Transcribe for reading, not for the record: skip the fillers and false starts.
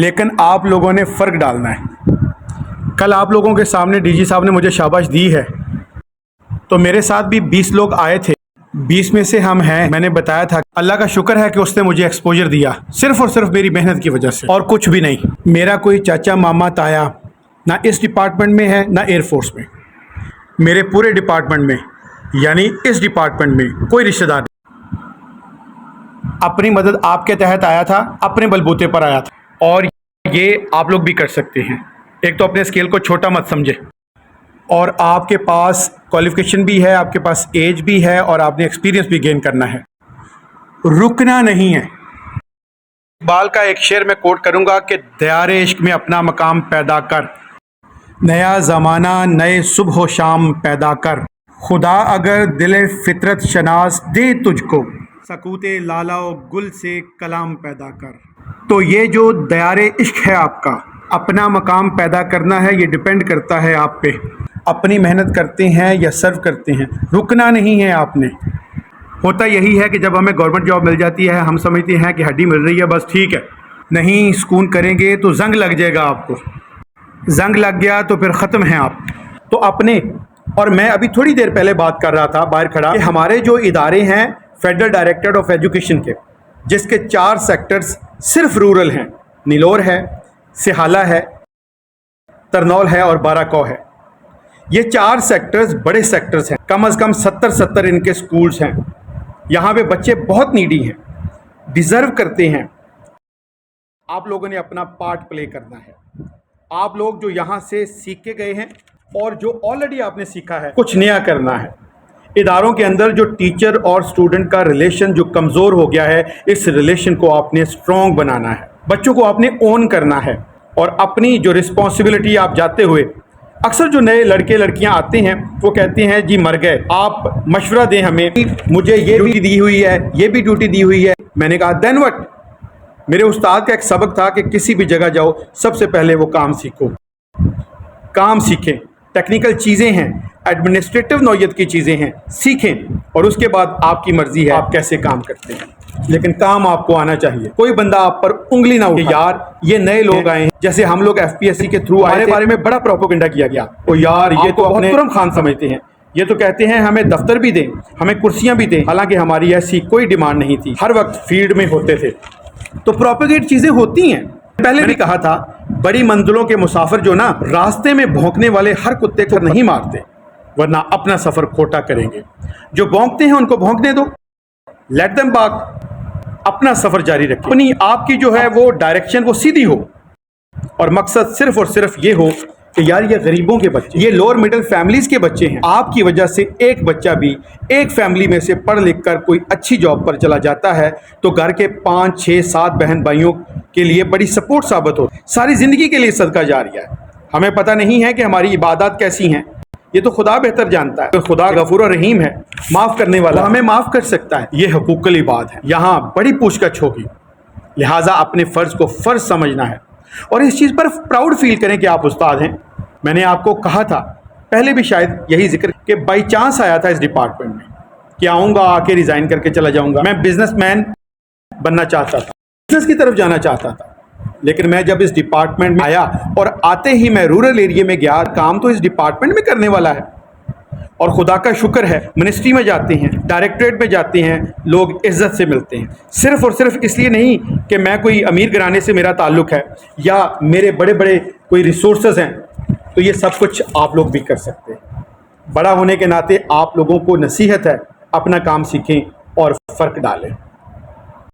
لیکن آپ لوگوں نے فرق ڈالنا ہے۔ کل آپ لوگوں کے سامنے ڈی جی صاحب نے مجھے شاباش دی ہے، تو میرے ساتھ بھی 20 لوگ آئے تھے، 20 میں سے ہم ہیں۔ میں نے بتایا تھا اللہ کا شکر ہے کہ اس نے مجھے ایکسپوجر دیا، صرف اور صرف میری محنت کی وجہ سے، اور کچھ بھی نہیں۔ میرا کوئی چاچا ماما تایا نہ اس ڈپارٹمنٹ میں ہے نہ ایئر فورس میں، میرے پورے ڈپارٹمنٹ میں یعنی اس ڈپارٹمنٹ میں کوئی رشتہ دار نہیں۔ اپنی مدد آپ کے تحت آیا تھا، اپنے بلبوتے پر آیا تھا، اور یہ آپ لوگ بھی کر سکتے ہیں۔ ایک تو اپنے اسکیل کو چھوٹا مت سمجھے، اور آپ کے پاس کوالیفیکیشن بھی ہے، آپ کے پاس ایج بھی ہے، اور آپ نے ایکسپیرینس بھی گین کرنا ہے، رکنا نہیں ہے۔ اقبال کا ایک شعر میں کوٹ کروں گا کہ دیار عشق میں اپنا مقام پیدا کر، نیا زمانہ نئے صبح و شام پیدا کر، خدا اگر دل فطرت شناس دے تجھ کو، سکوت لالا و گل سے کلام پیدا کر۔ تو یہ جو دیار عشق ہے آپ کا، اپنا مقام پیدا کرنا ہے، یہ ڈیپینڈ کرتا ہے آپ پہ۔ اپنی محنت کرتے ہیں یا سرو کرتے ہیں، رکنا نہیں ہے آپ نے۔ ہوتا یہی ہے کہ جب ہمیں گورنمنٹ جاب مل جاتی ہے ہم سمجھتے ہیں کہ ہڈی مل رہی ہے، بس ٹھیک ہے، نہیں سکون کریں گے تو زنگ لگ جائے گا آپ کو، زنگ لگ گیا تو پھر ختم ہیں آپ۔ تو اپنے، اور میں ابھی تھوڑی دیر پہلے بات کر رہا تھا باہر کھڑا، کہ ہمارے جو ادارے ہیں فیڈرل ڈائریکٹریٹ آف ایجوکیشن کے، جس کے 4 سیکٹرز صرف رورل ہیں، نیلور ہے، سہالہ ہے، ترنول ہے اور باراکو ہے۔ یہ 4 سیکٹرز بڑے سیکٹرز ہیں، کم از کم 70 ان کے سکولز ہیں۔ یہاں پہ بچے بہت نیڈی ہیں، ڈیزرو کرتے ہیں۔ آپ لوگوں نے اپنا پارٹ پلے کرنا ہے۔ آپ لوگ جو یہاں سے سیکھ کے گئے ہیں اور جو آلریڈی آپ نے سیکھا ہے، کچھ نیا کرنا ہے۔ اداروں کے اندر جو ٹیچر اور اسٹوڈنٹ کا ریلیشن جو کمزور ہو گیا ہے، اس ریلیشن کو آپ نے اسٹرانگ بنانا ہے۔ بچوں کو آپ نے اون کرنا ہے، اور اپنی جو رسپانسبلٹی آپ جاتے ہوئے، اکثر جو نئے لڑکے لڑکیاں آتے ہیں وہ کہتے ہیں جی مر گئے، آپ مشورہ دیں ہمیں، مجھے یہ ڈیوٹی دی ہوئی ہے، یہ بھی ڈیوٹی دی ہوئی ہے۔ میں نے کہا دین وٹ؟ میرے استاد کا ایک سبق تھا کہ کسی بھی جگہ جاؤ سب سے پہلے وہ کام سیکھو، کام سیکھیں۔ ٹیکنیکل چیزیں ہیں، ایڈمنسٹریٹو نوعیت کی چیزیں ہیں، سیکھیں، اور اس کے بعد آپ کی مرضی ہے آپ کیسے کام کرتے ہیں، لیکن کام آپ کو آنا چاہیے۔ کوئی بندہ آپ پر انگلی نہ اٹھائے، یار یہ نئے لوگ آئے ہیں، جیسے ہم لوگ FPSC کے تھرو آئے، ہمارے بارے میں بڑا پروپیگنڈا کیا گیا، او یار یہ تو اپنے ترم خان سمجھتے ہیں، یہ تو کہتے ہیں ہمیں دفتر بھی دیں، ہمیں کرسیاں بھی دیں، حالانکہ ہماری ایسی کوئی ڈیمانڈ نہیں تھی، ہر وقت فیلڈ میں ہوتے تھے۔ تو پروپیگیٹ چیزیں ہوتی ہیں۔ پہلے بھی کہا تھا بڑی منزلوں کے مسافر جو نا راستے میں بھونکنے والے ہر کتے کو نہیں مارتے، ورنہ اپنا سفر کھوٹا کریں گے۔ جو بھونکتے ہیں ان کو بھونکنے دو، لیٹ دم باک، اپنا سفر جاری رکھیں۔ اپنی آپ کی جو ہے وہ ڈائریکشن وہ سیدھی ہو، اور مقصد صرف اور صرف یہ ہو کہ یار یہ غریبوں کے بچے، یہ لوور مڈل فیملیز کے بچے ہیں، آپ کی وجہ سے ایک بچہ بھی ایک فیملی میں سے پڑھ لکھ کر کوئی اچھی جاب پر چلا جاتا ہے تو گھر کے 5 6 7 بہن بھائیوں کے لیے بڑی سپورٹ ثابت ہو، ساری زندگی کے لیے صدقہ جاریہ ہے۔ ہمیں پتہ نہیں ہے کہ ہماری عبادات کیسی ہیں، یہ تو خدا بہتر جانتا ہے۔ خدا غفور و رحیم ہے، معاف کرنے والا، ہمیں معاف کر سکتا ہے۔ یہ حقوق العباد ہے، یہاں بڑی پوچھ گچھ ہوگی، لہٰذا اپنے فرض کو فرض سمجھنا ہے، اور اس چیز پر پراؤڈ فیل کریں کہ آپ استاد ہیں۔ میں نے آپ کو کہا تھا پہلے بھی شاید یہی ذکر، کہ بائی چانس آیا تھا اس ڈپارٹمنٹ میں کہ آؤں گا، آ کے ریزائن کر کے چلا جاؤں گا۔ میں بزنس مین بننا چاہتا تھا، بزنس کی طرف جانا چاہتا تھا، لیکن میں جب اس ڈپارٹمنٹ میں آیا اور آتے ہی میں رورل ایریے میں گیا، کام تو اس ڈپارٹمنٹ میں کرنے والا ہے، اور خدا کا شکر ہے منسٹری میں جاتے ہیں، ڈائریکٹریٹ میں جاتے ہیں، لوگ عزت سے ملتے ہیں، صرف اور صرف اس لیے نہیں کہ میں کوئی امیر گھرانے سے میرا تعلق ہے یا میرے بڑے بڑے کوئی ریسورسز ہیں، تو یہ سب کچھ آپ لوگ بھی کر سکتے ہیں۔ بڑا ہونے کے ناطے آپ لوگوں کو نصیحت ہے، اپنا کام سیکھیں اور فرق ڈالیں۔